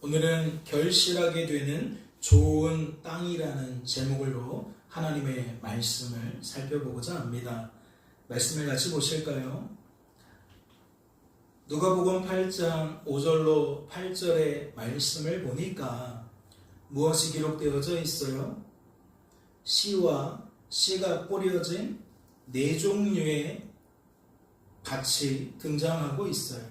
오늘은 결실하게 되는 좋은 땅이라는 제목으로 하나님의 말씀을 살펴보고자 합니다. 말씀을 같이 보실까요? 누가복음 8장 5절로 8절의 말씀을 보니까 무엇이 기록되어져 있어요? 씨와 씨가 뿌려진 네 종류의 밭이 등장하고 있어요.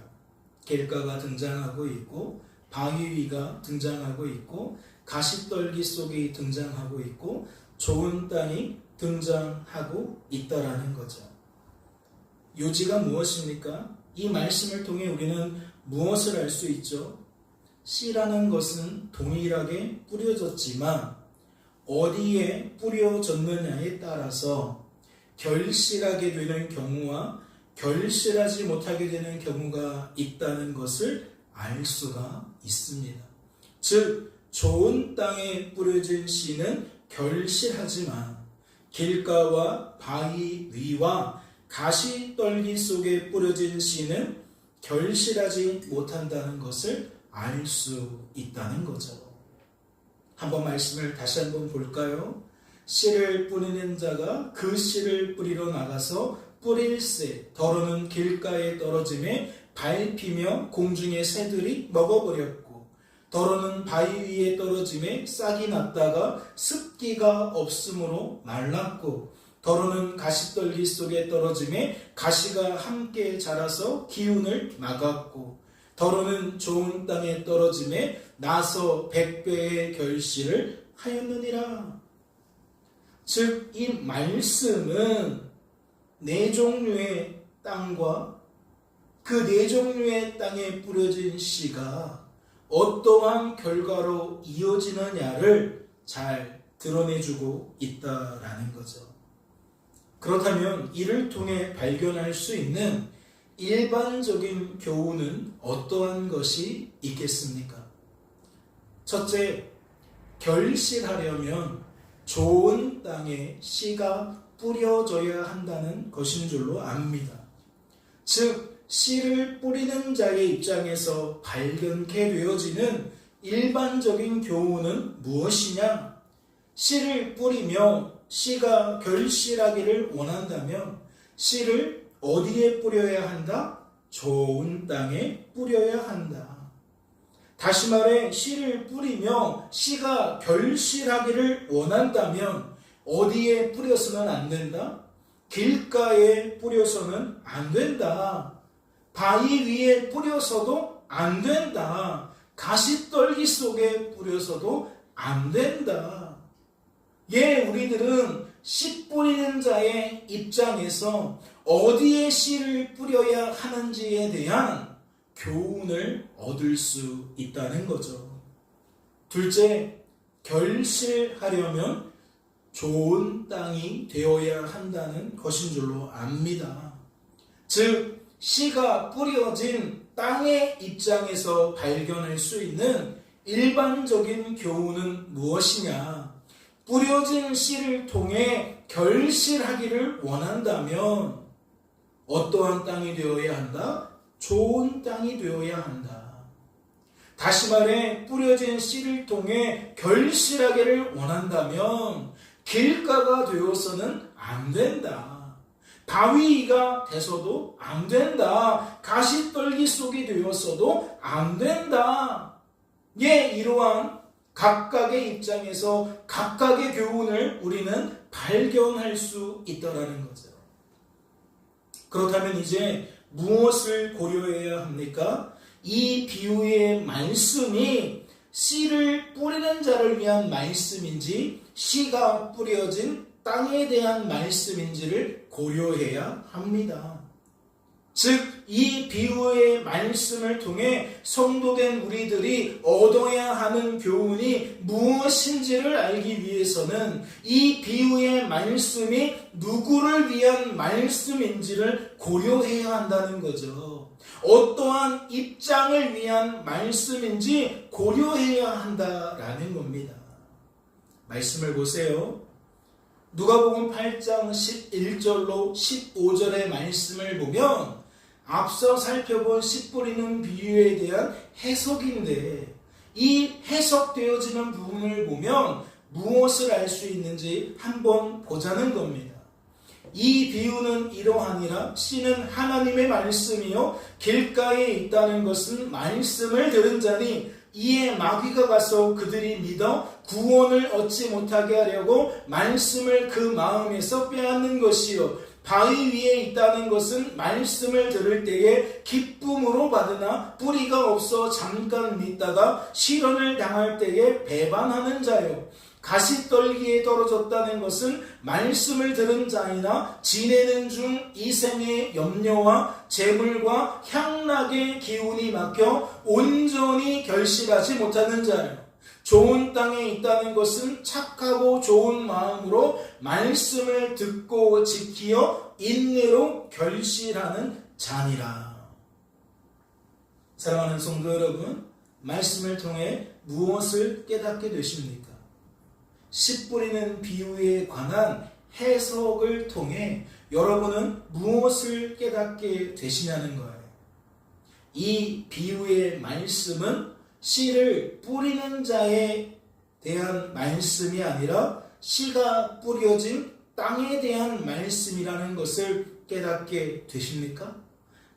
길가가 등장하고 있고 바위 위가 등장하고 있고 가시떨기 속이 등장하고 있고 좋은 땅이 등장하고 있다라는 거죠. 요지가 무엇입니까? 이 말씀을 통해 우리는 무엇을 알 수 있죠? 씨라는 것은 동일하게 뿌려졌지만 어디에 뿌려졌느냐에 따라서 결실하게 되는 경우와 결실하지 못하게 되는 경우가 있다는 것을 알 수가 있습니다. 즉, 좋은 땅에 뿌려진 씨는 결실하지만 길가와 바위 위와 가시떨기 속에 뿌려진 씨는 결실하지 못한다는 것을 알 수 있다는 거죠. 한번 말씀을 다시 한번 볼까요? 씨를 뿌리는 자가 그 씨를 뿌리러 나가서 뿌릴새 더러는 길가에 떨어짐에 밟히며 공중의 새들이 먹어버렸고 더러는 바위 위에 떨어짐에 싹이 났다가 습기가 없으므로 말랐고 더러는 가시떨기 속에 떨어짐에 가시가 함께 자라서 기운을 막았고 더러는 좋은 땅에 떨어짐에 나서 100배의 결실을 하였느니라. 즉, 이 말씀은 네 종류의 땅과 그 네 종류의 땅에 뿌려진 씨가 어떠한 결과로 이어지느냐를 잘 드러내주고 있다라는 거죠. 그렇다면 이를 통해 발견할 수 있는 일반적인 교훈은 어떠한 것이 있겠습니까? 첫째, 결실하려면 좋은 땅에 씨가 뿌려져야 한다는 것인 줄로 압니다. 즉, 씨를 뿌리는 자의 입장에서 발견케 되어지는 일반적인 교훈은 무엇이냐? 씨를 뿌리며 씨가 결실하기를 원한다면 씨를 어디에 뿌려야 한다? 좋은 땅에 뿌려야 한다. 다시 말해 씨를 뿌리며 씨가 결실하기를 원한다면 어디에 뿌려서는 안 된다? 길가에 뿌려서는 안 된다. 바위 위에 뿌려서도 안 된다. 가시떨기 속에 뿌려서도 안 된다. 우리들은 씨 뿌리는 자의 입장에서 어디에 씨를 뿌려야 하는지에 대한 교훈을 얻을 수 있다는 거죠. 둘째, 결실하려면 좋은 땅이 되어야 한다는 것인 줄로 압니다. 즉, 씨가 뿌려진 땅의 입장에서 발견할 수 있는 일반적인 교훈은 무엇이냐? 뿌려진 씨를 통해 결실하기를 원한다면 어떠한 땅이 되어야 한다? 좋은 땅이 되어야 한다. 다시 말해 뿌려진 씨를 통해 결실하기를 원한다면 길가가 되어서는 안 된다. 바위가 돼서도 안 된다. 가시떨기 속이 되었어도 안 된다. 이러한 각각의 입장에서 각각의 교훈을 우리는 발견할 수 있다는 거죠. 그렇다면 이제 무엇을 고려해야 합니까? 이 비유의 말씀이 씨를 뿌리는 자를 위한 말씀인지 씨가 뿌려진 땅에 대한 말씀인지를 고려해야 합니다. 즉, 이 비유의 말씀을 통해 성도된 우리들이 얻어야 하는 교훈이 무엇인지를 알기 위해서는 이 비유의 말씀이 누구를 위한 말씀인지를 고려해야 한다는 거죠. 어떠한 입장을 위한 말씀인지 고려해야 한다라는 겁니다. 말씀을 보세요. 누가복음 8장 11절로 15절의 말씀을 보면 앞서 살펴본 씨 뿌리는 비유에 대한 해석인데 이 해석되어지는 부분을 보면 무엇을 알 수 있는지 한번 보자는 겁니다. 이 비유는 이러하니라. 씨는 하나님의 말씀이요 길가에 있다는 것은 말씀을 들은 자니 이에 마귀가 가서 그들이 믿어 구원을 얻지 못하게 하려고 말씀을 그 마음에서 빼앗는 것이요 바위 위에 있다는 것은 말씀을 들을 때에 기쁨으로 받으나 뿌리가 없어 잠깐 믿다가 시련을 당할 때에 배반하는 자요 가시떨기에 떨어졌다는 것은 말씀을 들은 자이나 지내는 중 이생의 염려와 재물과 향락의 기운이 막혀 온전히 결실하지 못하는 자요. 좋은 땅에 있다는 것은 착하고 좋은 마음으로 말씀을 듣고 지키어 인내로 결실하는 자니라. 사랑하는 성도 여러분, 말씀을 통해 무엇을 깨닫게 되십니까? 씨 뿌리는 비유에 관한 해석을 통해 여러분은 무엇을 깨닫게 되시냐는 거예요. 이 비유의 말씀은 씨를 뿌리는 자에 대한 말씀이 아니라 씨가 뿌려진 땅에 대한 말씀이라는 것을 깨닫게 되십니까?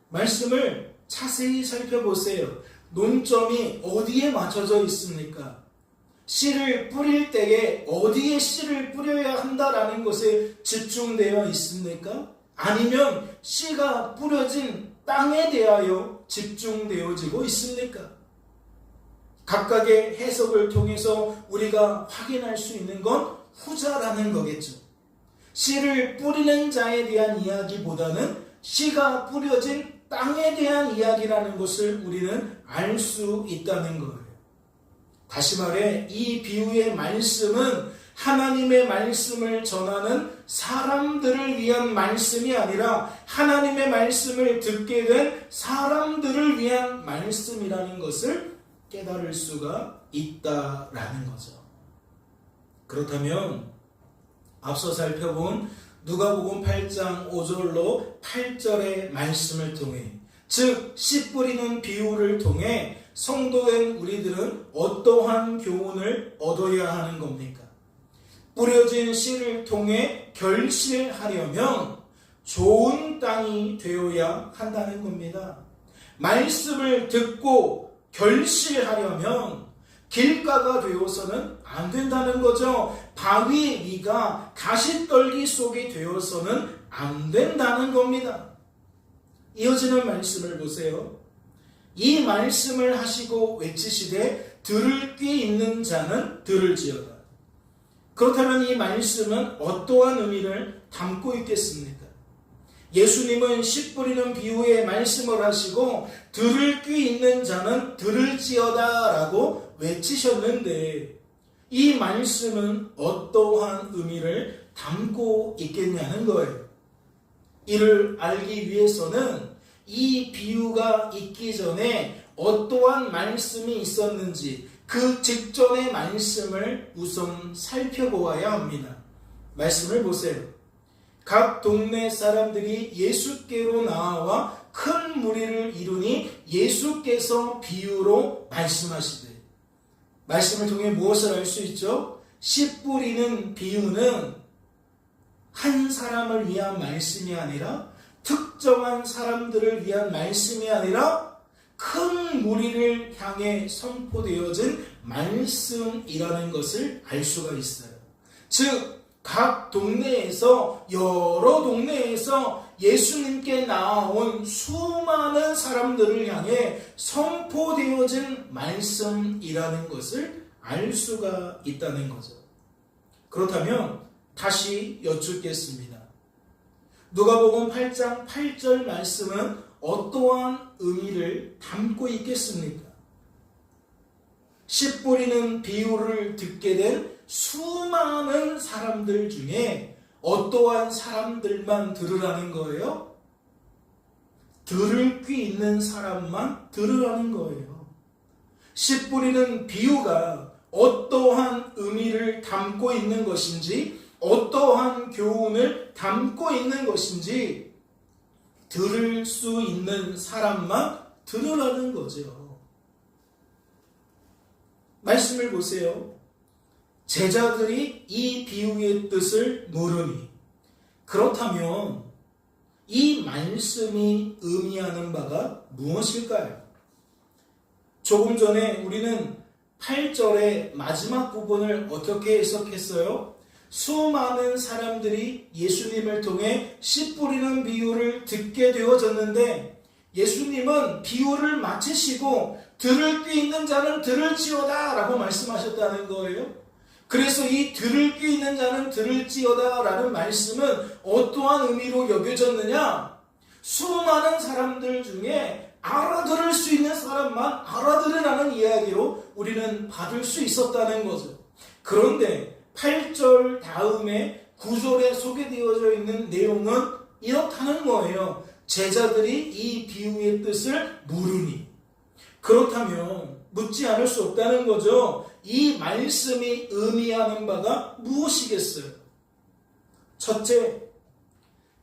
말씀을 자세히 살펴보세요. 논점이 어디에 맞춰져 있습니까? 씨를 뿌릴 때에 어디에 씨를 뿌려야 한다라는 것에 집중되어 있습니까? 아니면 씨가 뿌려진 땅에 대하여 집중되어지고 있습니까? 각각의 해석을 통해서 우리가 확인할 수 있는 건 후자라는 거겠죠. 씨를 뿌리는 자에 대한 이야기보다는 씨가 뿌려진 땅에 대한 이야기라는 것을 우리는 알 수 있다는 거예요. 다시 말해 이 비유의 말씀은 하나님의 말씀을 전하는 사람들을 위한 말씀이 아니라 하나님의 말씀을 듣게 된 사람들을 위한 말씀이라는 것을 깨달을 수가 있다라는 거죠. 그렇다면 앞서 살펴본 누가복음 8장 5절로 8절의 말씀을 통해 즉 씨 뿌리는 비유를 통해 성도된 우리들은 어떠한 교훈을 얻어야 하는 겁니까? 뿌려진 씨를 통해 결실하려면 좋은 땅이 되어야 한다는 겁니다. 말씀을 듣고 결실하려면 길가가 되어서는 안 된다는 거죠. 바위 위가 가시떨기 속이 되어서는 안 된다는 겁니다. 이어지는 말씀을 보세요. 이 말씀을 하시고 외치시되 들을 귀 있는 자는 들을지어다. 그렇다면 이 말씀은 어떠한 의미를 담고 있겠습니까? 예수님은 씨 뿌리는 비유의 말씀을 하시고 들을 귀 있는 자는 들을지어다 라고 외치셨는데 이 말씀은 어떠한 의미를 담고 있겠냐는 거예요. 이를 알기 위해서는 이 비유가 있기 전에 어떠한 말씀이 있었는지 그 직전의 말씀을 우선 살펴보아야 합니다. 말씀을 보세요. 각 동네 사람들이 예수께로 나와 큰 무리를 이루니 예수께서 비유로 말씀하시되. 말씀을 통해 무엇을 알 수 있죠? 씨 뿌리는 비유는 한 사람을 위한 말씀이 아니라 특정한 사람들을 위한 말씀이 아니라 큰 무리를 향해 선포되어진 말씀이라는 것을 알 수가 있어요. 즉, 각 동네에서 여러 동네에서 예수님께 나아온 수많은 사람들을 향해 선포되어진 말씀이라는 것을 알 수가 있다는 거죠. 그렇다면 다시 여쭙겠습니다. 누가복음 8장 8절 말씀은 어떠한 의미를 담고 있겠습니까? 씨 뿌리는 비유를 듣게 된 수많은 사람들 중에 어떠한 사람들만 들으라는 거예요? 들을 귀 있는 사람만 들으라는 거예요. 씨 뿌리는 비유가 어떠한 의미를 담고 있는 것인지 어떠한 교훈을 담고 있는 것인지 들을 수 있는 사람만 들으라는 거죠. 말씀을 보세요. 제자들이 이 비유의 뜻을 모르니. 그렇다면 이 말씀이 의미하는 바가 무엇일까요? 조금 전에 우리는 8절의 마지막 부분을 어떻게 해석했어요? 수많은 사람들이 예수님을 통해 씨 뿌리는 비유를 듣게 되어졌는데 예수님은 비유를 마치시고 들을 귀 있는 자는 들을지어다 라고 말씀하셨다는 거예요. 그래서 이 들을 귀 있는 자는 들을지어다 라는 말씀은 어떠한 의미로 여겨졌느냐? 수많은 사람들 중에 알아들을 수 있는 사람만 알아들으라는 이야기로 우리는 받을 수 있었다는 거죠. 그런데 8절 다음에 9절에 소개되어져 있는 내용은 이렇다는 거예요. 제자들이 이 비유의 뜻을 모르니. 그렇다면 묻지 않을 수 없다는 거죠. 이 말씀이 의미하는 바가 무엇이겠어요? 첫째,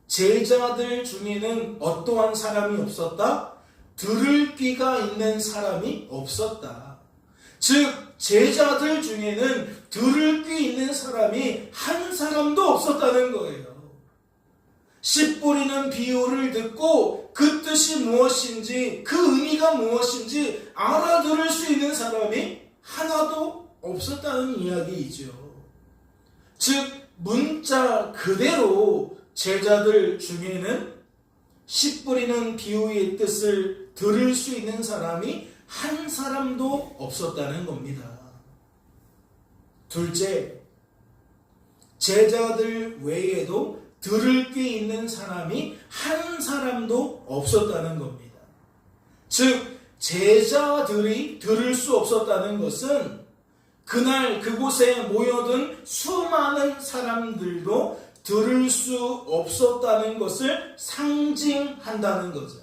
제자들 중에는 어떠한 사람이 없었다? 들을 귀가 있는 사람이 없었다. 즉 제자들 중에는 들을 귀 있는 사람이 한 사람도 없었다는 거예요. 씨 뿌리는 비유를 듣고 그 뜻이 무엇인지, 그 의미가 무엇인지 알아들을 수 있는 사람이 하나도 없었다는 이야기이죠. 즉 문자 그대로 제자들 중에는 씨 뿌리는 비유의 뜻을 들을 수 있는 사람이 한 사람도 없었다는 겁니다. 둘째, 제자들 외에도 들을 귀 있는 사람이 한 사람도 없었다는 겁니다. 즉 제자들이 들을 수 없었다는 것은 그날 그곳에 모여든 수많은 사람들도 들을 수 없었다는 것을 상징한다는 거죠.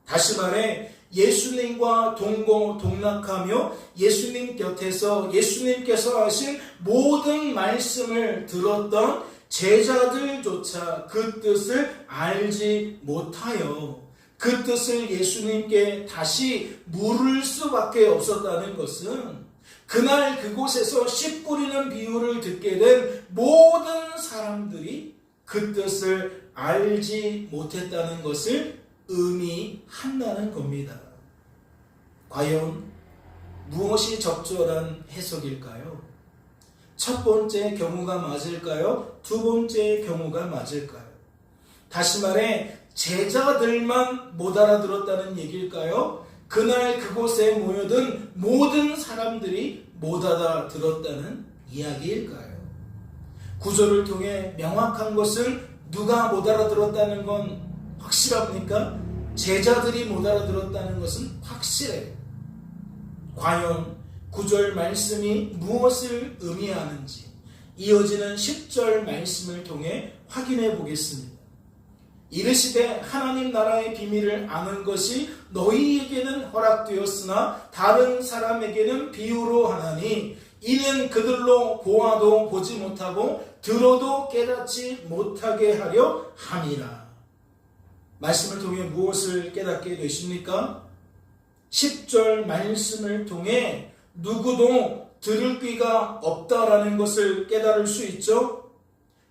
다시 말해 예수님과 동고동락하며 예수님 곁에서 예수님께서 하신 모든 말씀을 들었던 제자들조차 그 뜻을 알지 못하여 그 뜻을 예수님께 다시 물을 수밖에 없었다는 것은 그날 그곳에서 씨 뿌리는 비유를 듣게 된 모든 사람들이 그 뜻을 알지 못했다는 것을 의미한다는 겁니다. 과연 무엇이 적절한 해석일까요? 첫 번째 경우가 맞을까요? 두 번째 경우가 맞을까요? 다시 말해 제자들만 못 알아들었다는 얘기일까요? 그날 그곳에 모여든 모든 사람들이 못 알아들었다는 이야기일까요? 구절을 통해 명확한 것은 누가 못 알아들었다는 건 확실합니까? 제자들이 못 알아들었다는 것은 확실해요. 과연 9절 말씀이 무엇을 의미하는지 이어지는 10절 말씀을 통해 확인해 보겠습니다. 이르시되 하나님 나라의 비밀을 아는 것이 너희에게는 허락되었으나 다른 사람에게는 비유로 하나니 이는 그들로 보아도 보지 못하고 들어도 깨닫지 못하게 하려 함이라. 말씀을 통해 무엇을 깨닫게 되십니까? 10절 말씀을 통해 누구도 들을 귀가 없다라는 것을 깨달을 수 있죠.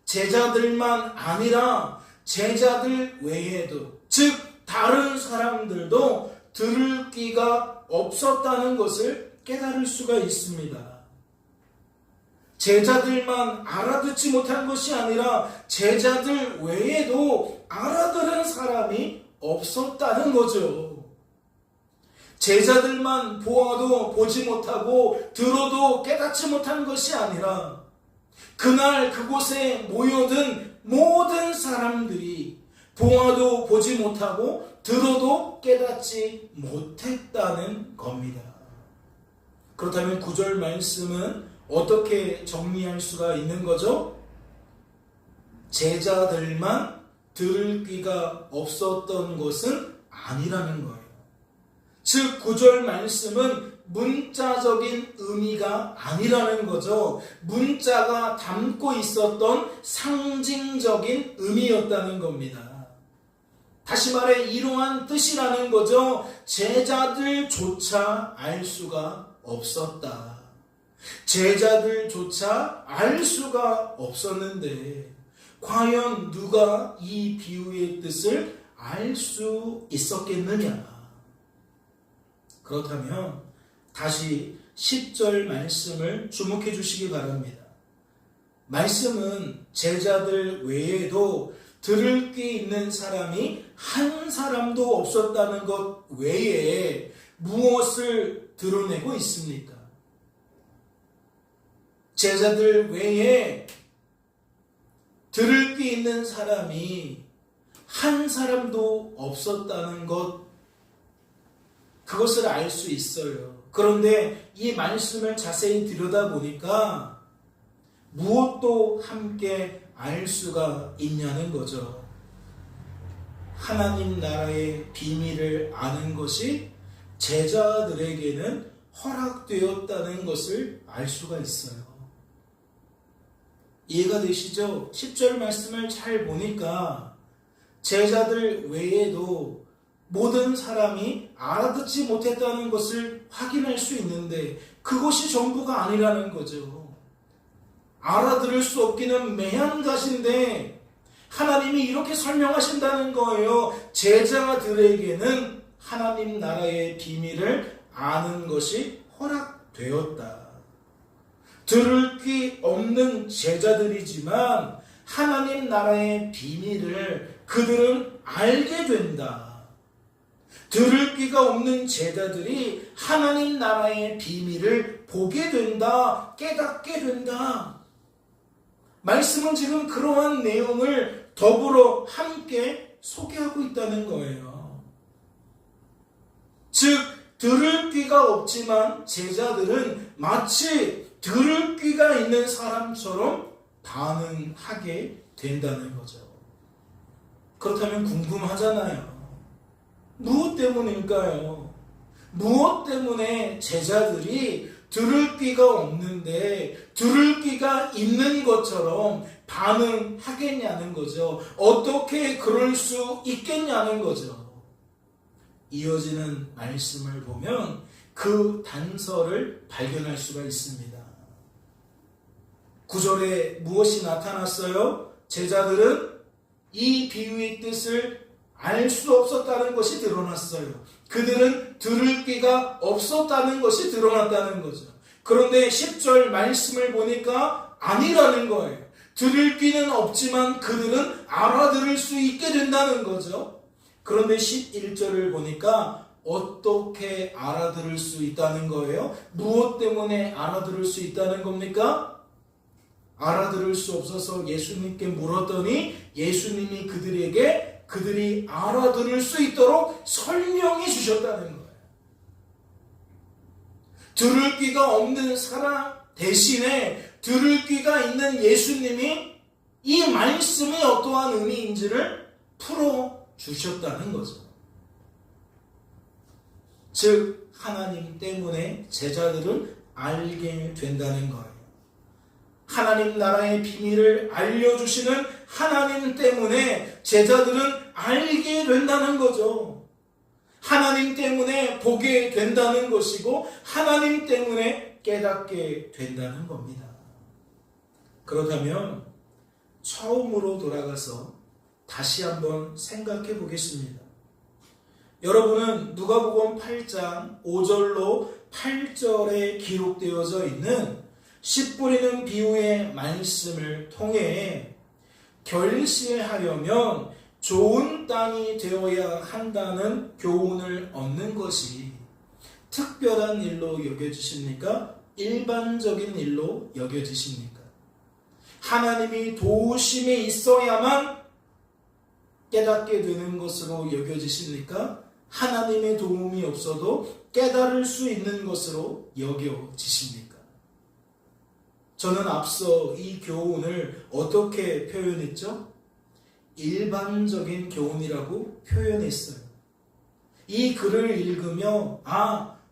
제자들만 아니라 제자들 외에도, 즉 다른 사람들도 들을 귀가 없었다는 것을 깨달을 수가 있습니다. 제자들만 알아듣지 못한 것이 아니라 제자들 외에도 알아들은 사람이 없었다는 거죠. 제자들만 보아도 보지 못하고 들어도 깨닫지 못한 것이 아니라 그날 그곳에 모여든 모든 사람들이 보아도 보지 못하고 들어도 깨닫지 못했다는 겁니다. 그렇다면 9절 말씀은 어떻게 정리할 수가 있는 거죠? 제자들만 들을 귀가 없었던 것은 아니라는 거예요. 즉 9절 말씀은 문자적인 의미가 아니라는 거죠. 문자가 담고 있었던 상징적인 의미였다는 겁니다. 다시 말해 이러한 뜻이라는 거죠. 제자들조차 알 수가 없었다. 제자들조차 알 수가 없었는데 과연 누가 이 비유의 뜻을 알 수 있었겠느냐? 그렇다면 다시 10절 말씀을 주목해 주시기 바랍니다. 말씀은 제자들 외에도 들을 귀 있는 사람이 한 사람도 없었다는 것 외에 무엇을 드러내고 있습니까? 제자들 외에 들을 귀 있는 사람이 한 사람도 없었다는 것, 그것을 알 수 있어요. 그런데 이 말씀을 자세히 들여다보니까 무엇도 함께 알 수가 있냐는 거죠. 하나님 나라의 비밀을 아는 것이 제자들에게는 허락되었다는 것을 알 수가 있어요. 이해가 되시죠? 10절 말씀을 잘 보니까 제자들 외에도 모든 사람이 알아듣지 못했다는 것을 확인할 수 있는데 그것이 전부가 아니라는 거죠. 알아들을 수 없기는 매한가지인데 하나님이 이렇게 설명하신다는 거예요. 제자들에게는 하나님 나라의 비밀을 아는 것이 허락되었다. 들을 귀 없는 제자들이지만 하나님 나라의 비밀을 그들은 알게 된다. 들을 귀가 없는 제자들이 하나님 나라의 비밀을 보게 된다. 깨닫게 된다. 말씀은 지금 그러한 내용을 더불어 함께 소개하고 있다는 거예요. 즉 들을 귀가 없지만 제자들은 마치 들을 귀가 있는 사람처럼 반응하게 된다는 거죠. 그렇다면 궁금하잖아요. 무엇 때문일까요? 무엇 때문에 제자들이 들을 귀가 없는데 들을 귀가 있는 것처럼 반응하겠냐는 거죠. 어떻게 그럴 수 있겠냐는 거죠. 이어지는 말씀을 보면 그 단서를 발견할 수가 있습니다. 9절에 무엇이 나타났어요? 제자들은 이 비유의 뜻을 알 수 없었다는 것이 드러났어요. 그들은 들을 귀가 없었다는 것이 드러났다는 거죠. 그런데 10절 말씀을 보니까 아니라는 거예요. 들을 귀는 없지만 그들은 알아들을 수 있게 된다는 거죠. 그런데 11절을 보니까 어떻게 알아들을 수 있다는 거예요? 무엇 때문에 알아들을 수 있다는 겁니까? 알아들을 수 없어서 예수님께 물었더니 예수님이 그들이 알아들을 수 있도록 설명해 주셨다는 거예요. 들을 귀가 없는 사람 대신에 들을 귀가 있는 예수님이 이 말씀이 어떠한 의미인지를 풀어주셨다는 거죠. 즉 하나님 때문에 제자들은 알게 된다는 거예요. 하나님 나라의 비밀을 알려주시는 하나님 때문에 제자들은 알게 된다는 거죠. 하나님 때문에 보게 된다는 것이고 하나님 때문에 깨닫게 된다는 겁니다. 그렇다면 처음으로 돌아가서 다시 한번 생각해 보겠습니다. 여러분은 누가복음 8장 5절로 8절에 기록되어져 있는 씨 뿌리는 비유의 말씀을 통해 결실하려면 좋은 땅이 되어야 한다는 교훈을 얻는 것이 특별한 일로 여겨지십니까? 일반적인 일로 여겨지십니까? 하나님이 도우심이 있어야만 깨닫게 되는 것으로 여겨지십니까? 하나님의 도움이 없어도 깨달을 수 있는 것으로 여겨지십니까? 저는 앞서 이 교훈을 어떻게 표현했죠? 일반적인 교훈이라고 표현했어요. 이 글을 읽으며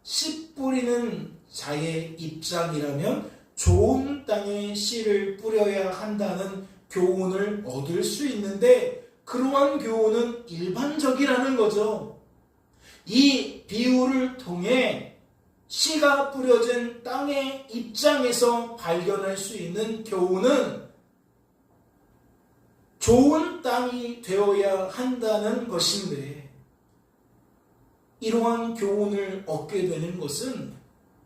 씨 뿌리는 자의 입장이라면 좋은 땅에 씨를 뿌려야 한다는 교훈을 얻을 수 있는데 그러한 교훈은 일반적이라는 거죠. 이 비유를 통해 씨가 뿌려진 땅의 입장에서 발견할 수 있는 교훈은 좋은 땅이 되어야 한다는 것인데, 이러한 교훈을 얻게 되는 것은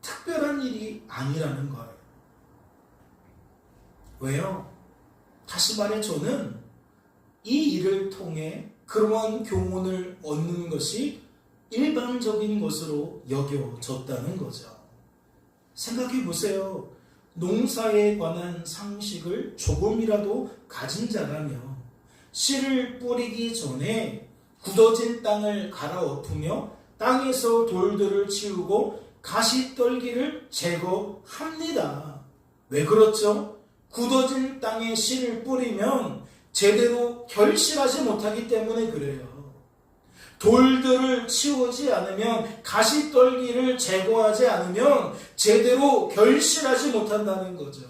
특별한 일이 아니라는 거예요. 왜요? 다시 말해 저는 이 일을 통해 그러한 교훈을 얻는 것이 일반적인 것으로 여겨졌다는 거죠. 생각해 보세요. 농사에 관한 상식을 조금이라도 가진 자라면 씨를 뿌리기 전에 굳어진 땅을 갈아엎으며 땅에서 돌들을 치우고 가시떨기를 제거합니다. 왜 그렇죠? 굳어진 땅에 씨를 뿌리면 제대로 결실하지 못하기 때문에 그래요. 돌들을 치우지 않으면, 가시떨기를 제거하지 않으면 제대로 결실하지 못한다는 거죠.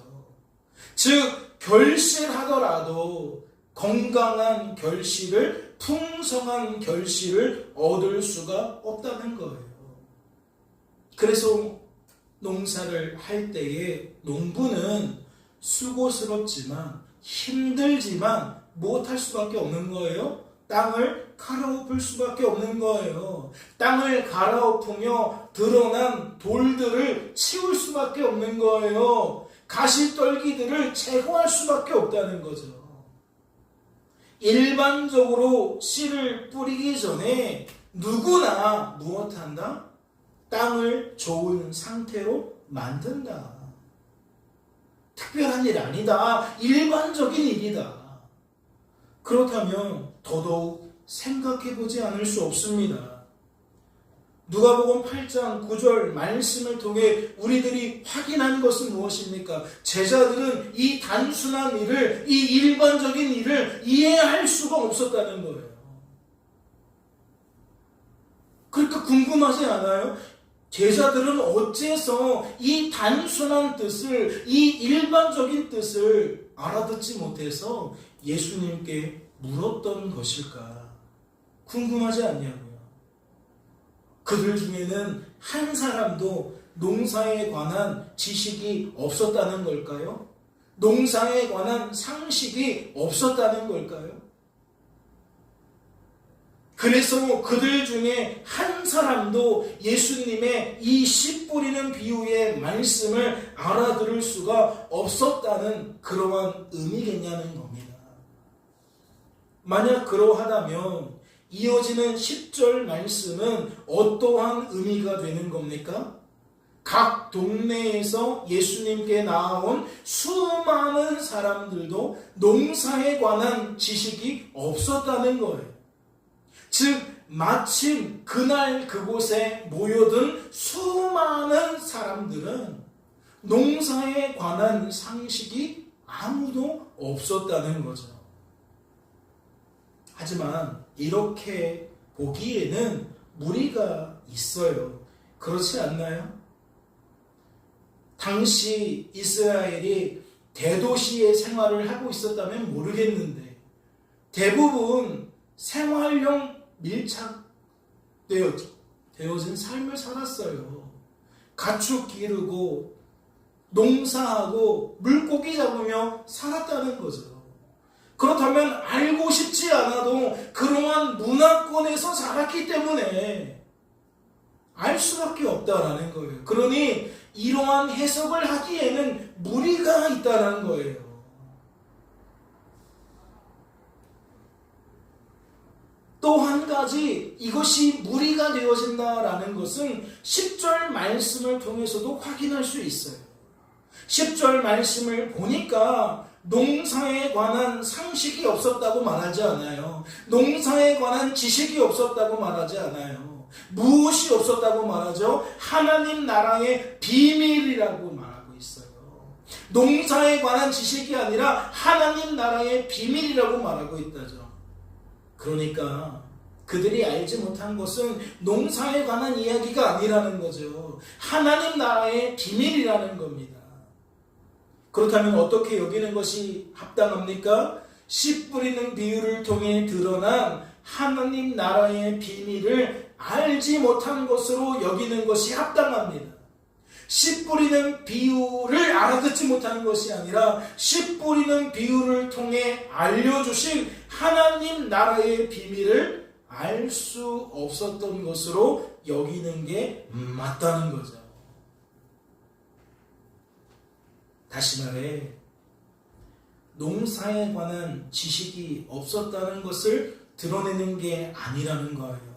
즉 결실하더라도 건강한 결실을, 풍성한 결실을 얻을 수가 없다는 거예요. 그래서 농사를 할 때에 농부는 수고스럽지만 힘들지만 무엇할 수밖에 없는 거예요? 땅을 갈아엎을 수밖에 없는 거예요. 땅을 갈아엎으며 드러난 돌들을 치울 수밖에 없는 거예요. 가시떨기들을 제거할 수밖에 없다는 거죠. 일반적으로 씨를 뿌리기 전에 누구나 무엇한다? 땅을 좋은 상태로 만든다. 특별한 일 아니다. 일반적인 일이다. 그렇다면 더더욱 생각해보지 않을 수 없습니다. 누가복음 8장 9절 말씀을 통해 우리들이 확인한 것은 무엇입니까? 제자들은 이 단순한 일을, 이 일반적인 일을 이해할 수가 없었다는 거예요. 그러니까 궁금하지 않아요? 제자들은 어째서 이 단순한 뜻을, 이 일반적인 뜻을 알아듣지 못해서 예수님께 물었던 것일까? 궁금하지 않냐고요. 그들 중에는 한 사람도 농사에 관한 지식이 없었다는 걸까요? 농사에 관한 상식이 없었다는 걸까요? 그래서 그들 중에 한 사람도 예수님의 이 씨 뿌리는 비유의 말씀을 알아들을 수가 없었다는 그러한 의미겠냐는 겁니다. 만약 그러하다면 이어지는 10절 말씀은 어떠한 의미가 되는 겁니까? 각 동네에서 예수님께 나아온 수많은 사람들도 농사에 관한 지식이 없었다는 거예요. 즉 마침 그날 그곳에 모여든 수많은 사람들은 농사에 관한 상식이 아무도 없었다는 거죠. 하지만 이렇게 보기에는 무리가 있어요. 그렇지 않나요? 당시 이스라엘이 대도시의 생활을 하고 있었다면 모르겠는데 대부분 생활형 밀착되어진 삶을 살았어요. 가축 기르고 농사하고 물고기 잡으며 살았다는 거죠. 그렇다면 알고 싶지 않아도 그러한 문화권에서 자랐기 때문에 알 수밖에 없다라는 거예요. 그러니 이러한 해석을 하기에는 무리가 있다는 거예요. 또 한 가지 이것이 무리가 되어진다라는 것은 10절 말씀을 통해서도 확인할 수 있어요. 10절 말씀을 보니까 농사에 관한 상식이 없었다고 말하지 않아요. 농사에 관한 지식이 없었다고 말하지 않아요. 무엇이 없었다고 말하죠? 하나님 나라의 비밀이라고 말하고 있어요. 농사에 관한 지식이 아니라 하나님 나라의 비밀이라고 말하고 있다죠. 그러니까 그들이 알지 못한 것은 농사에 관한 이야기가 아니라는 거죠. 하나님 나라의 비밀이라는 겁니다. 그렇다면 어떻게 여기는 것이 합당합니까? 씨 뿌리는 비유를 통해 드러난 하나님 나라의 비밀을 알지 못한 것으로 여기는 것이 합당합니다. 씨 뿌리는 비유를 알아듣지 못하는 것이 아니라 씨 뿌리는 비유를 통해 알려주신 하나님 나라의 비밀을 알 수 없었던 것으로 여기는 게 맞다는 거죠. 다시 말해 농사에 관한 지식이 없었다는 것을 드러내는 게 아니라는 거예요.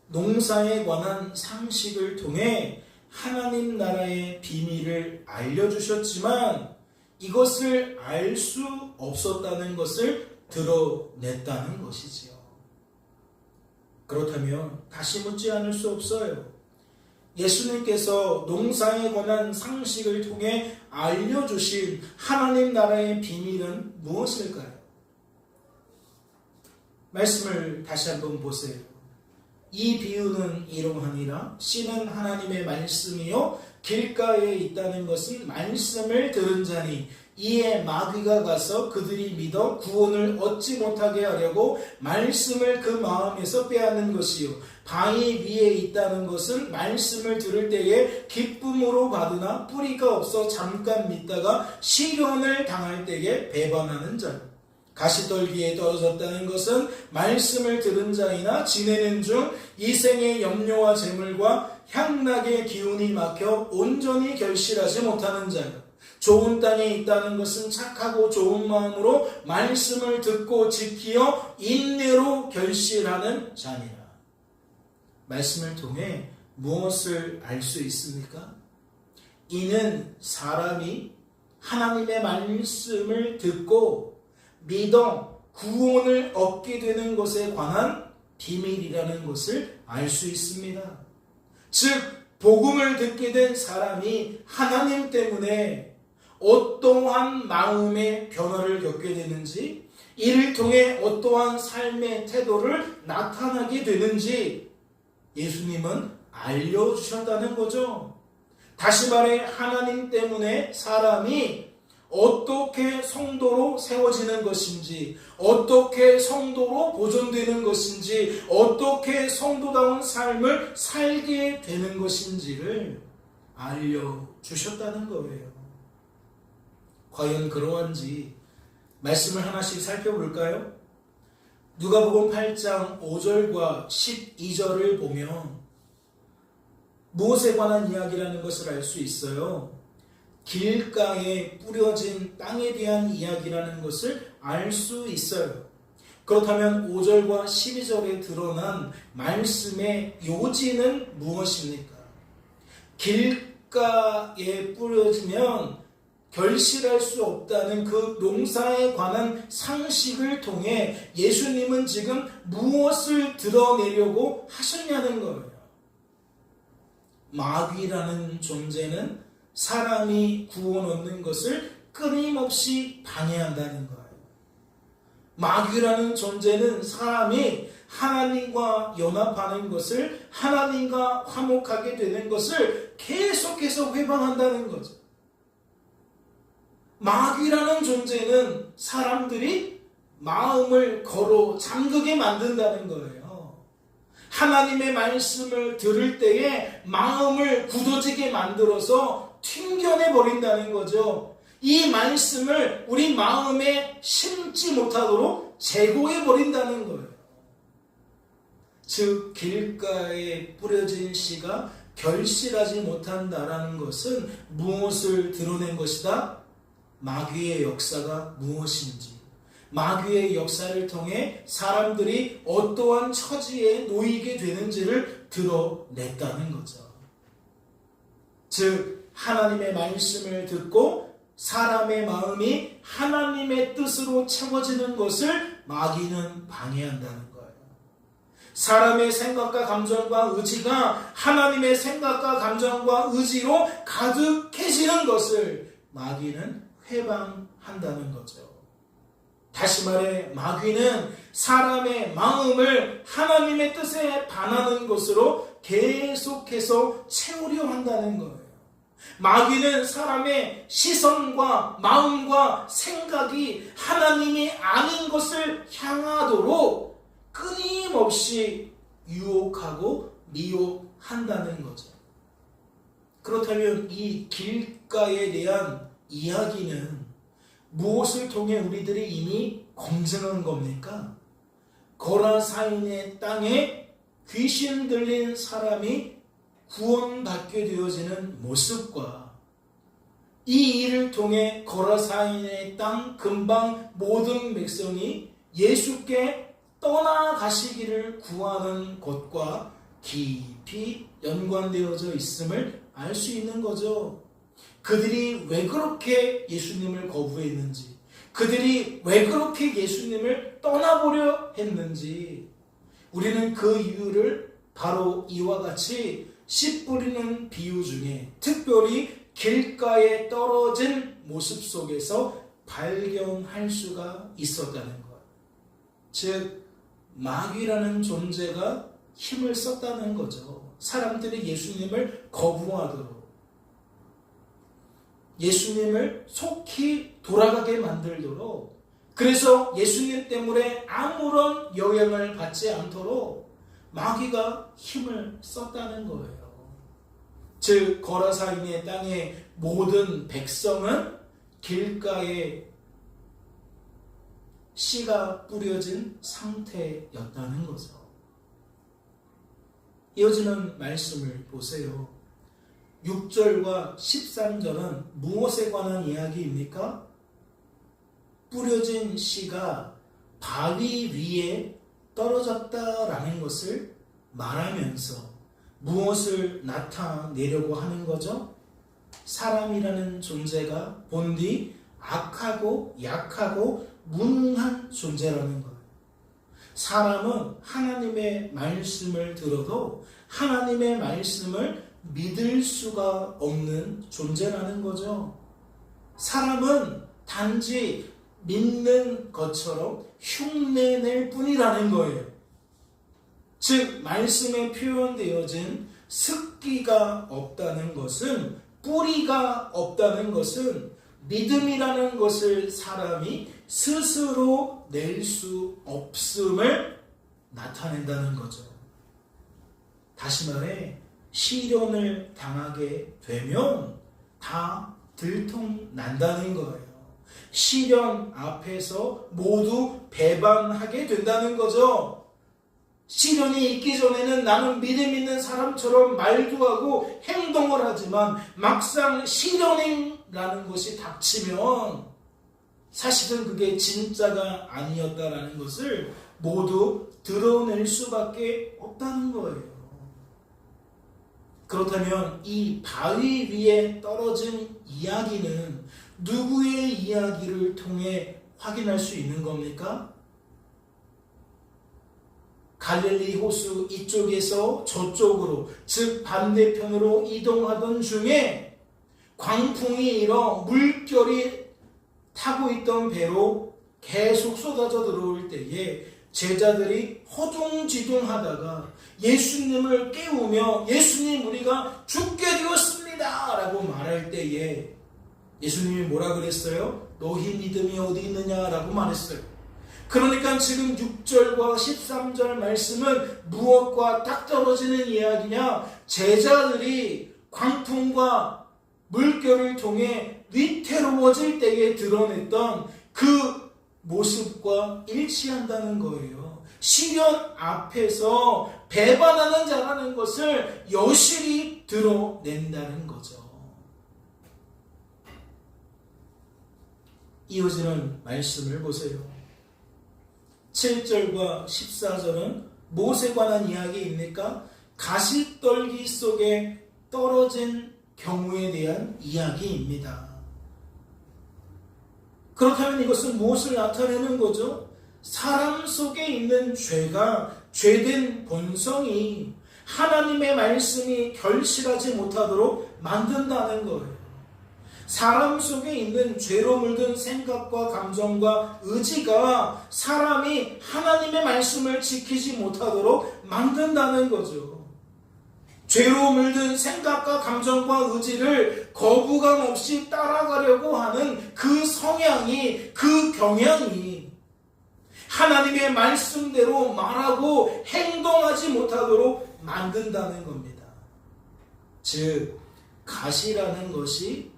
농사에 관한 상식을 통해 하나님 나라의 비밀을 알려주셨지만 이것을 알 수 없었다는 것을 드러냈다는 것이지요. 그렇다면 다시 묻지 않을 수 없어요. 예수님께서 농사에 관한 상식을 통해 알려주신 하나님 나라의 비밀은 무엇일까요? 말씀을 다시 한번 보세요. 이 비유는 이러하니라. 씨는 하나님의 말씀이요 길가에 있다는 것은 말씀을 들은 자니 이에 마귀가 가서 그들이 믿어 구원을 얻지 못하게 하려고 말씀을 그 마음에서 빼앗는 것이요 바위 위에 있다는 것은 말씀을 들을 때에 기쁨으로 받으나 뿌리가 없어 잠깐 믿다가 시련을 당할 때에 배반하는 자. 가시떨기에 떨어졌다는 것은 말씀을 들은 자이나 지내는 중 이생의 염려와 재물과 향락의 기운이 막혀 온전히 결실하지 못하는 자요. 좋은 땅에 있다는 것은 착하고 좋은 마음으로 말씀을 듣고 지키어 인내로 결실하는 자니라. 말씀을 통해 무엇을 알 수 있습니까? 이는 사람이 하나님의 말씀을 듣고 믿어 구원을 얻게 되는 것에 관한 비밀이라는 것을 알 수 있습니다. 즉 복음을 듣게 된 사람이 하나님 때문에 어떠한 마음의 변화를 겪게 되는지, 이를 통해 어떠한 삶의 태도를 나타나게 되는지 예수님은 알려주셨다는 거죠. 다시 말해 하나님 때문에 사람이 어떻게 성도로 세워지는 것인지, 어떻게 성도로 보존되는 것인지, 어떻게 성도다운 삶을 살게 되는 것인지를 알려주셨다는 거예요. 과연 그러한지 말씀을 하나씩 살펴볼까요? 누가복음 8장 5절과 12절을 보면 무엇에 관한 이야기라는 것을 알 수 있어요. 길가에 뿌려진 땅에 대한 이야기라는 것을 알 수 있어요. 그렇다면 5절과 12절에 드러난 말씀의 요지는 무엇입니까? 길가에 뿌려지면 결실할 수 없다는 그 농사에 관한 상식을 통해 예수님은 지금 무엇을 드러내려고 하셨냐는 거예요. 마귀라는 존재는 사람이 구원 얻는 것을 끊임없이 방해한다는 거예요. 마귀라는 존재는 사람이 하나님과 연합하는 것을, 하나님과 화목하게 되는 것을 계속해서 회방한다는 거죠. 마귀라는 존재는 사람들이 마음을 걸어 잠그게 만든다는 거예요. 하나님의 말씀을 들을 때에 마음을 굳어지게 만들어서 튕겨내버린다는 거죠. 이 말씀을 우리 마음에 심지 못하도록 제거해버린다는 거예요. 즉 길가에 뿌려진 씨가 결실하지 못한다라는 것은 무엇을 드러낸 것이다? 마귀의 역사가 무엇인지, 마귀의 역사를 통해 사람들이 어떠한 처지에 놓이게 되는지를 드러냈다는 거죠. 즉 하나님의 말씀을 듣고 사람의 마음이 하나님의 뜻으로 채워지는 것을 마귀는 방해한다는 거예요. 사람의 생각과 감정과 의지가 하나님의 생각과 감정과 의지로 가득해지는 것을 마귀는 회방한다는 거죠. 다시 말해 마귀는 사람의 마음을 하나님의 뜻에 반하는 것으로 계속해서 채우려 한다는 거예요. 마귀는 사람의 시선과 마음과 생각이 하나님이 아닌 것을 향하도록 끊임없이 유혹하고 미혹한다는 거죠. 그렇다면 이 길가에 대한 이야기는 무엇을 통해 우리들이 이미 검증한 겁니까? 거라사인의 땅에 귀신 들린 사람이 구원받게 되어지는 모습과 이 일을 통해 거라사인의 땅 근방 모든 백성이 예수께 떠나가시기를 구하는 것과 깊이 연관되어져 있음을 알 수 있는 거죠. 그들이 왜 그렇게 예수님을 거부했는지, 그들이 왜 그렇게 예수님을 떠나보려 했는지, 우리는 그 이유를 바로 이와 같이 씨 뿌리는 비유 중에 특별히 길가에 떨어진 모습 속에서 발견할 수가 있었다는 것. 즉 마귀라는 존재가 힘을 썼다는 거죠. 사람들이 예수님을 거부하도록, 예수님을 속히 돌아가게 만들도록, 그래서 예수님 때문에 아무런 영향을 받지 않도록 마귀가 힘을 썼다는 거예요. 즉 거라사인의 땅의 모든 백성은 길가에 씨가 뿌려진 상태였다는 거죠. 이어지는 말씀을 보세요. 6절과 13절은 무엇에 관한 이야기입니까? 뿌려진 씨가 바위 위에 떨어졌다라는 것을 말하면서 무엇을 나타내려고 하는 거죠? 사람이라는 존재가 본디 악하고 약하고 무능한 존재라는 거예요. 사람은 하나님의 말씀을 들어도 하나님의 말씀을 믿을 수가 없는 존재라는 거죠. 사람은 단지 믿는 것처럼 흉내낼 뿐이라는 거예요. 즉 말씀에 표현되어진 습기가 없다는 것은, 뿌리가 없다는 것은 믿음이라는 것을 사람이 스스로 낼 수 없음을 나타낸다는 거죠. 다시 말해 시련을 당하게 되면 다 들통난다는 거예요. 시련 앞에서 모두 배반하게 된다는 거죠. 시련이 있기 전에는 나는 믿음 있는 사람처럼 말도 하고 행동을 하지만 막상 시련이라는 것이 닥치면 사실은 그게 진짜가 아니었다라는 것을 모두 드러낼 수밖에 없다는 거예요. 그렇다면 이 바위 위에 떨어진 이야기는 누구의 이야기를 통해 확인할 수 있는 겁니까? 갈릴리 호수 이쪽에서 저쪽으로, 즉 반대편으로 이동하던 중에 광풍이 일어 물결이 타고 있던 배로 계속 쏟아져 들어올 때에 제자들이 허둥지둥하다가 예수님을 깨우며 예수님 우리가 죽게 되었습니다 라고 말할 때에 예수님이 뭐라 그랬어요? 너희 믿음이 어디 있느냐 라고 말했어요. 그러니까 지금 6절과 13절 말씀은 무엇과 딱 떨어지는 이야기냐? 제자들이 광풍과 물결을 통해 위태로워질 때에 드러냈던 그 모습과 일치한다는 거예요. 시련 앞에서 배반하는 자라는 것을 여실히 드러낸다는 거죠. 이어지는 말씀을 보세요. 7절과 14절은 무엇에 관한 이야기입니까? 가시떨기 속에 떨어진 경우에 대한 이야기입니다. 그렇다면 이것은 무엇을 나타내는 거죠? 사람 속에 있는 죄가, 죄된 본성이 하나님의 말씀이 결실하지 못하도록 만든다는 거예요. 사람 속에 있는 죄로 물든 생각과 감정과 의지가 사람이 하나님의 말씀을 지키지 못하도록 만든다는 거죠. 죄로 물든 생각과 감정과 의지를 거부감 없이 따라가려고 하는 그 성향이, 그 경향이 하나님의 말씀대로 말하고 행동하지 못하도록 만든다는 겁니다. 즉, 가시라는 것이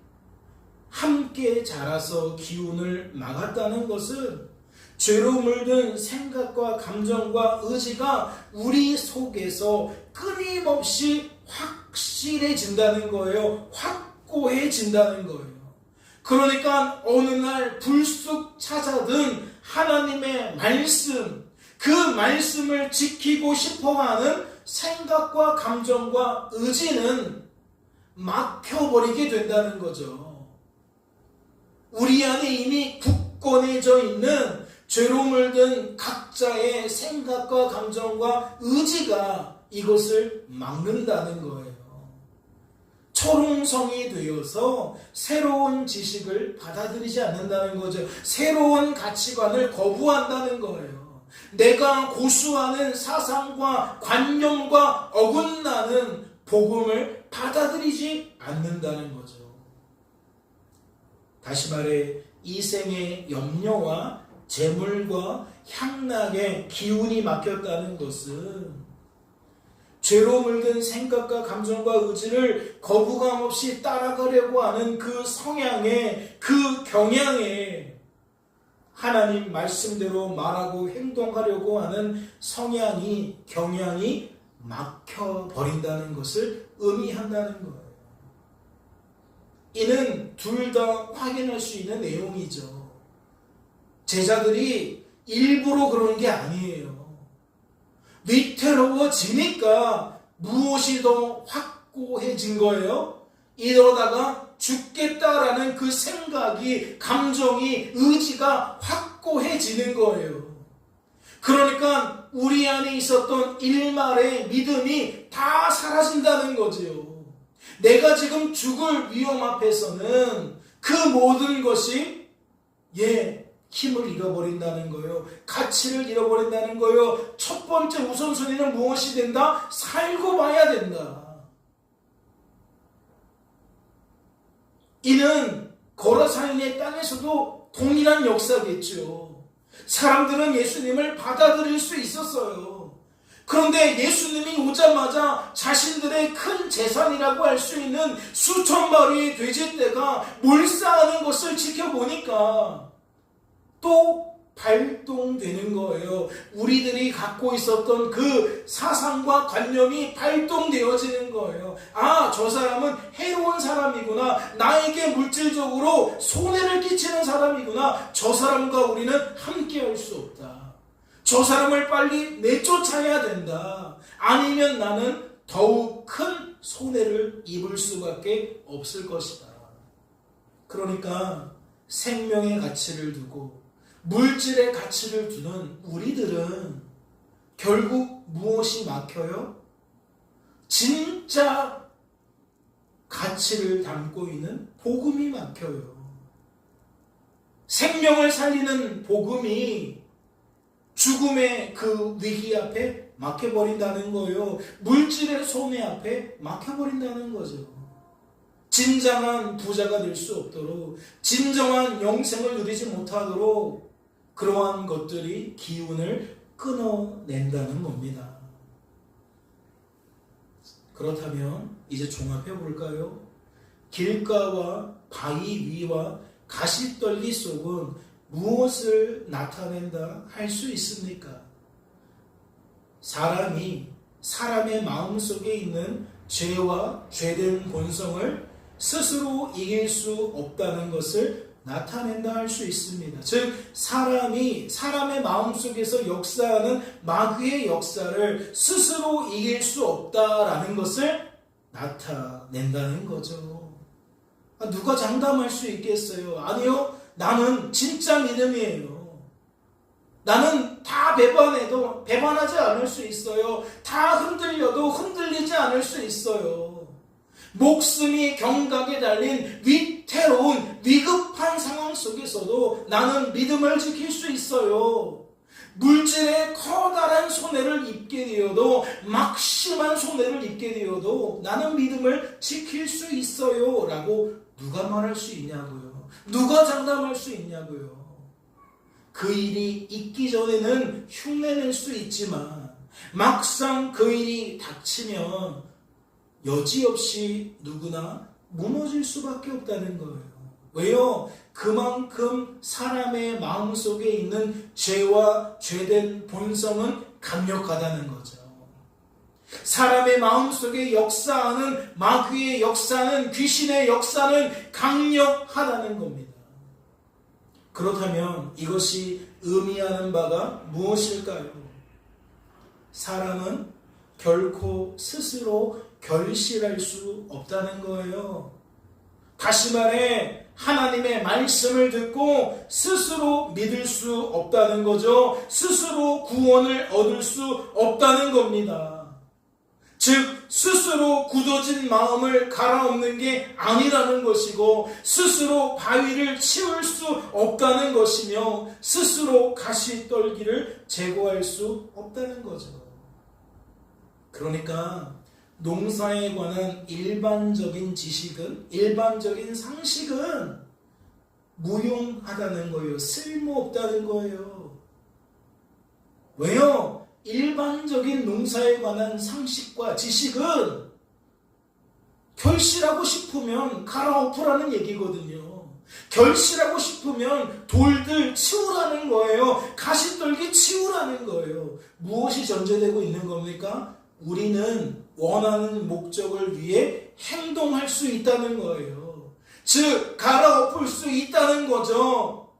함께 자라서 기운을 막았다는 것은 죄로 물든 생각과 감정과 의지가 우리 속에서 끊임없이 확실해진다는 거예요. 확고해진다는 거예요. 그러니까 어느 날 불쑥 찾아든 하나님의 말씀, 그 말씀을 지키고 싶어하는 생각과 감정과 의지는 막혀버리게 된다는 거죠. 우리 안에 이미 굳건해져 있는 죄로 물든 각자의 생각과 감정과 의지가 이것을 막는다는 거예요. 초롱성이 되어서 새로운 지식을 받아들이지 않는다는 거죠. 새로운 가치관을 거부한다는 거예요. 내가 고수하는 사상과 관념과 어긋나는 복음을 받아들이지 않는다는 거죠. 다시 말해 이 생의 염려와 재물과 향락의 기운이 막혔다는 것은 죄로 물든 생각과 감정과 의지를 거부감 없이 따라가려고 하는 그 성향에, 그 경향에 하나님 말씀대로 말하고 행동하려고 하는 성향이, 경향이 막혀버린다는 것을 의미한다는 거예요. 이는 둘 다 확인할 수 있는 내용이죠. 제자들이 일부러 그런 게 아니에요. 위태로워지니까 무엇이 더 확고해진 거예요? 이러다가 죽겠다라는 그 생각이, 감정이, 의지가 확고해지는 거예요. 그러니까 우리 안에 있었던 일말의 믿음이 다 사라진다는 거지요. 내가 지금 죽을 위험 앞에서는 그 모든 것이 힘을 잃어버린다는 거예요. 가치를 잃어버린다는 거예요. 첫 번째 우선순위는 무엇이 된다? 살고 봐야 된다. 이는 거라사인의 땅에서도 동일한 역사겠죠. 사람들은 예수님을 받아들일 수 있었어요. 그런데 예수님이 오자마자 자신들의 큰 재산이라고 할 수 있는 수천 마리의 돼지떼가 몰사하는 것을 지켜보니까 또 발동되는 거예요. 우리들이 갖고 있었던 그 사상과 관념이 발동되어지는 거예요. 아, 저 사람은 해로운 사람이구나. 나에게 물질적으로 손해를 끼치는 사람이구나. 저 사람과 우리는 함께할 수 없다. 저 사람을 빨리 내쫓아야 된다. 아니면 나는 더욱 큰 손해를 입을 수밖에 없을 것이다. 그러니까 생명의 가치를 두고 물질의 가치를 두는 우리들은 결국 무엇이 막혀요? 진짜 가치를 담고 있는 복음이 막혀요. 생명을 살리는 복음이 죽음의 그 위기 앞에 막혀버린다는 거예요. 물질의 손해 앞에 막혀버린다는 거죠. 진정한 부자가 될 수 없도록, 진정한 영생을 누리지 못하도록 그러한 것들이 기운을 끊어낸다는 겁니다. 그렇다면 이제 종합해 볼까요? 길가와 바위 위와 가시떨기 속은 무엇을 나타낸다 할 수 있습니까? 사람이 사람의 마음속에 있는 죄와 죄된 본성을 스스로 이길 수 없다는 것을 나타낸다 할 수 있습니다. 즉 사람이 사람의 마음속에서 역사하는 마귀의 역사를 스스로 이길 수 없다라는 것을 나타낸다는 거죠. 누가 장담할 수 있겠어요? 아니요. 나는 진짜 믿음이에요. 나는 다 배반해도 배반하지 않을 수 있어요. 다 흔들려도 흔들리지 않을 수 있어요. 목숨이 경각에 달린 위태로운 위급한 상황 속에서도 나는 믿음을 지킬 수 있어요. 물질에 커다란 손해를 입게 되어도, 막심한 손해를 입게 되어도 나는 믿음을 지킬 수 있어요 라고 누가 말할 수 있냐고요. 누가 장담할 수 있냐고요. 그 일이 있기 전에는 흉내낼 수 있지만 막상 그 일이 닥치면 여지없이 누구나 무너질 수밖에 없다는 거예요. 왜요? 그만큼 사람의 마음속에 있는 죄와 죄된 본성은 강력하다는 거죠. 사람의 마음속에 역사하는 마귀의 역사는, 귀신의 역사는 강력하다는 겁니다. 그렇다면 이것이 의미하는 바가 무엇일까요? 사람은 결코 스스로 결실할 수 없다는 거예요. 다시 말해 하나님의 말씀을 듣고 스스로 믿을 수 없다는 거죠. 스스로 구원을 얻을 수 없다는 겁니다. 즉 스스로 굳어진 마음을 갈아엎는 게 아니라는 것이고, 스스로 바위를 치울 수 없다는 것이며, 스스로 가시떨기를 제거할 수 없다는 거죠. 그러니까 농사에 관한 일반적인 지식은, 일반적인 상식은 무용하다는 거예요. 쓸모없다는 거예요. 왜요? 일반적인 농사에 관한 상식과 지식은 결실하고 싶으면 갈아엎으라는 얘기거든요. 결실하고 싶으면 돌들 치우라는 거예요. 가시떨기 치우라는 거예요. 무엇이 전제되고 있는 겁니까? 우리는 원하는 목적을 위해 행동할 수 있다는 거예요. 즉 갈아엎을 수 있다는 거죠.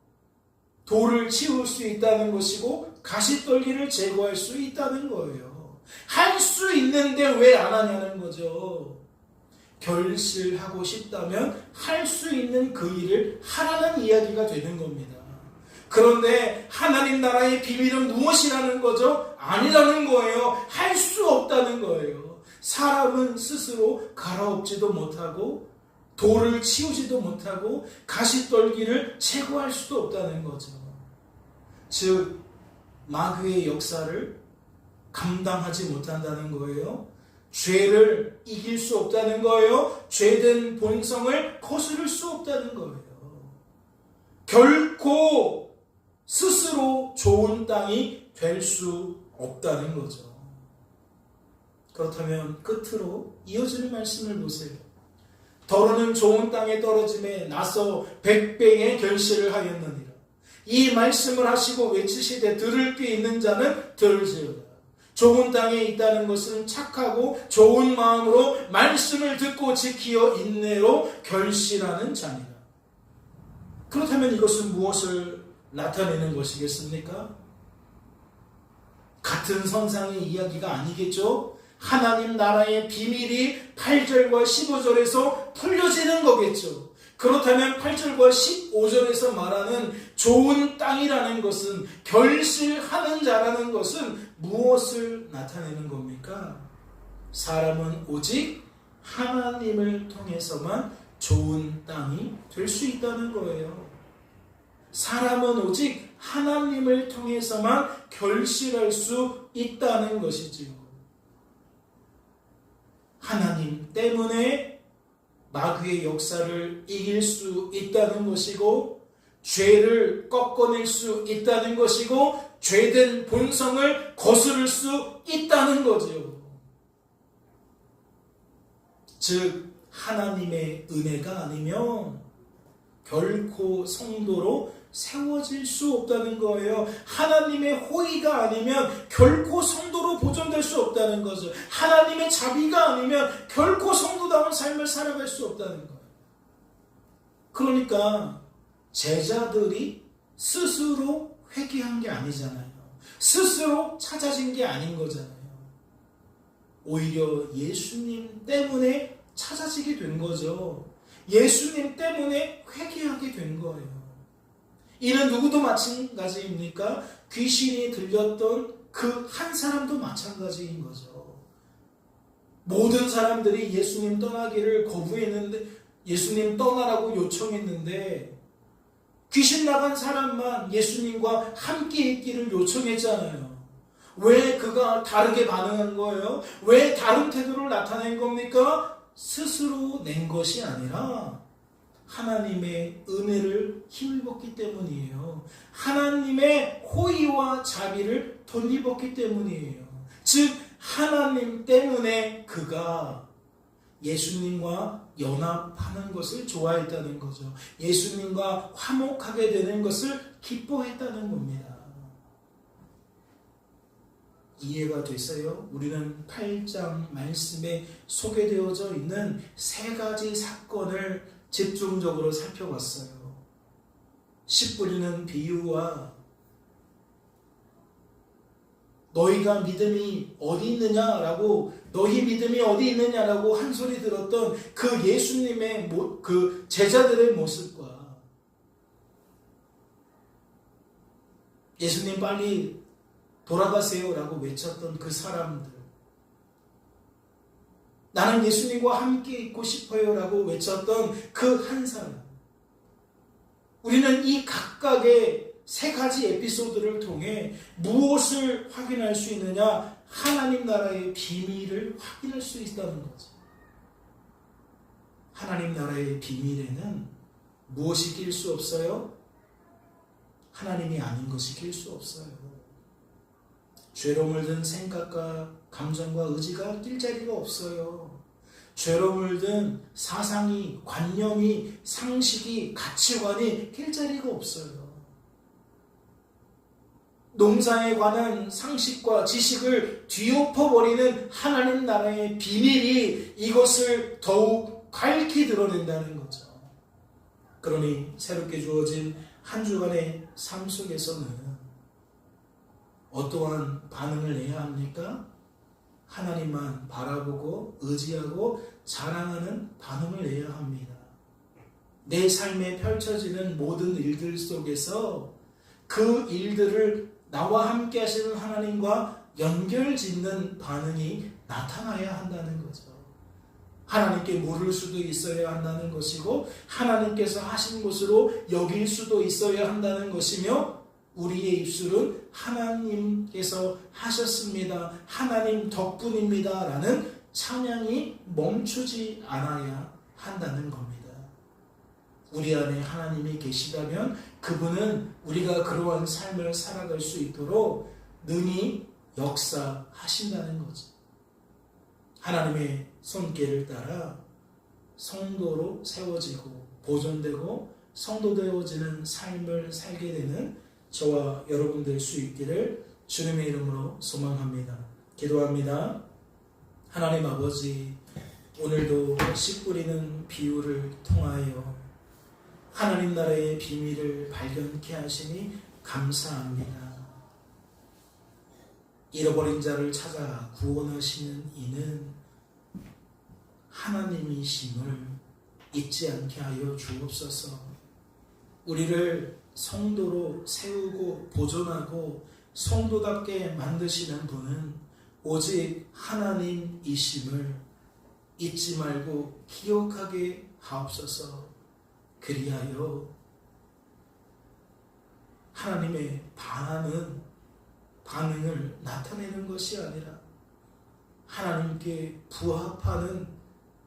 돌을 치울 수 있다는 것이고 가시떨기를 제거할 수 있다는 거예요. 할 수 있는데 왜 안 하냐는 거죠. 결실하고 싶다면 할 수 있는 그 일을 하라는 이야기가 되는 겁니다. 그런데 하나님 나라의 비밀은 무엇이라는 거죠? 아니라는 거예요. 할 수 없다는 거예요. 사람은 스스로 갈아엎지도 못하고 돌을 치우지도 못하고 가시떨기를 제거할 수도 없다는 거죠. 즉 마귀의 역사를 감당하지 못한다는 거예요. 죄를 이길 수 없다는 거예요. 죄된 본성을 거스를 수 없다는 거예요. 결코 스스로 좋은 땅이 될 수 없다는 거죠. 그렇다면 끝으로 이어지는 말씀을 보세요. 더러는 좋은 땅에 떨어짐에 나서 100배의 결실을 하였느니라. 이 말씀을 하시고 외치시되 들을 귀 있는 자는 들을지어다. 좋은 땅에 있다는 것은 착하고 좋은 마음으로 말씀을 듣고 지키어 인내로 결실하는 자니라. 그렇다면 이것은 무엇을 나타내는 것이겠습니까? 같은 선상의 이야기가 아니겠죠? 하나님 나라의 비밀이 8절과 15절에서 풀려지는 거겠죠. 그렇다면 8절과 15절에서 말하는 좋은 땅이라는 것은, 결실하는 자라는 것은 무엇을 나타내는 겁니까? 사람은 오직 하나님을 통해서만 좋은 땅이 될 수 있다는 거예요. 사람은 오직 하나님을 통해서만 결실할 수 있다는 것이지요. 하나님 때문에 마귀의 역사를 이길 수 있다는 것이고, 죄를 꺾어낼 수 있다는 것이고, 죄된 본성을 거스를 수 있다는 거죠. 즉 하나님의 은혜가 아니면 결코 성도로 세워질 수 없다는 거예요. 하나님의 호의가 아니면 결코 성도로 보존될 수 없다는 거죠. 하나님의 자비가 아니면 결코 성도다운 삶을 살아갈 수 없다는 거예요. 그러니까 제자들이 스스로 회개한 게 아니잖아요. 스스로 찾아진 게 아닌 거잖아요. 오히려 예수님 때문에 찾아지게 된 거죠. 예수님 때문에 회개하게 된 거예요. 이는 누구도 마찬가지입니까? 귀신이 들렸던 그 한 사람도 마찬가지인 거죠. 모든 사람들이 예수님 떠나기를 거부했는데, 예수님 떠나라고 요청했는데 귀신 나간 사람만 예수님과 함께 있기를 요청했잖아요. 왜 그가 다르게 반응한 거예요? 왜 다른 태도를 나타낸 겁니까? 스스로 낸 것이 아니라 하나님의 은혜를 힘입었기 때문이에요. 하나님의 호의와 자비를 덧입었기 때문이에요. 즉 하나님 때문에 그가 예수님과 연합하는 것을 좋아했다는 거죠. 예수님과 화목하게 되는 것을 기뻐했다는 겁니다. 이해가 됐어요? 우리는 8장 말씀에 소개되어져 있는 세 가지 사건을 집중적으로 살펴봤어요. 씨 뿌리는 비유와 너희가 믿음이 어디 있느냐라고, 너희 믿음이 어디 있느냐라고 한 소리 들었던 그 예수님의 그 제자들의 모습과 예수님 빨리 돌아가세요라고 외쳤던 그 사람들, 나는 예수님과 함께 있고 싶어요라고 외쳤던 그 한 사람, 우리는 이 각각의 세 가지 에피소드를 통해 무엇을 확인할 수 있느냐? 하나님 나라의 비밀을 확인할 수 있다는 거죠. 하나님 나라의 비밀에는 무엇이 낄 수 없어요? 하나님이 아닌 것이 낄 수 없어요. 죄로 물든 생각과 감정과 의지가 낄 자리가 없어요. 죄로 물든 사상이, 관념이, 상식이, 가치관이 낄 자리가 없어요. 농사에 관한 상식과 지식을 뒤엎어버리는 하나님 나라의 비밀이 이것을 더욱 밝히 드러낸다는 거죠. 그러니 새롭게 주어진 한 주간의 삶 속에서는 어떠한 반응을 내야 합니까? 하나님만 바라보고 의지하고 자랑하는 반응을 내야 합니다. 내 삶에 펼쳐지는 모든 일들 속에서 그 일들을 나와 함께 하시는 하나님과 연결짓는 반응이 나타나야 한다는 거죠. 하나님께 물을 수도 있어야 한다는 것이고 하나님께서 하신 것으로 여길 수도 있어야 한다는 것이며 우리의 입술은 하나님께서 하셨습니다, 하나님 덕분입니다 라는 찬양이 멈추지 않아야 한다는 겁니다. 우리 안에 하나님이 계시다면 그분은 우리가 그러한 삶을 살아갈 수 있도록 능히 역사하신다는 거죠. 하나님의 손길을 따라 성도로 세워지고 보존되고 성도되어지는 삶을 살게 되는 저와 여러분 될 수 있기를 주님의 이름으로 소망합니다. 기도합니다. 하나님 아버지, 오늘도 씨 뿌리는 비유를 통하여 하나님 나라의 비밀을 발견케 하시니 감사합니다. 잃어버린 자를 찾아 구원하시는 이는 하나님이심을 잊지 않게 하여 주옵소서. 우리를 성도로 세우고 보존하고 성도답게 만드시는 분은 오직 하나님이심을 잊지 말고 기억하게 하옵소서. 그리하여 하나님의 반응을 나타내는 것이 아니라 하나님께 부합하는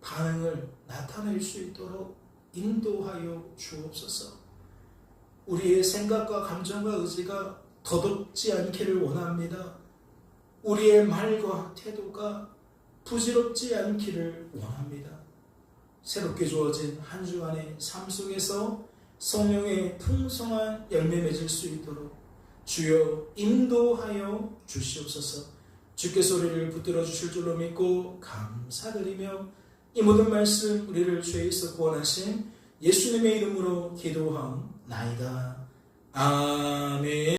반응을 나타낼 수 있도록 인도하여 주옵소서. 우리의 생각과 감정과 의지가 더덥지 않기를 원합니다. 우리의 말과 태도가 부질없지 않기를 원합니다. 새롭게 주어진 한 주간의 삶 속에서 성령의 풍성한 열매 맺을 수 있도록 주여 인도하여 주시옵소서. 주께서 우리를 붙들어 주실 줄로 믿고 감사드리며 이 모든 말씀 우리를 죄에서 구원하신 예수님의 이름으로 기도하옵나이다. 아멘.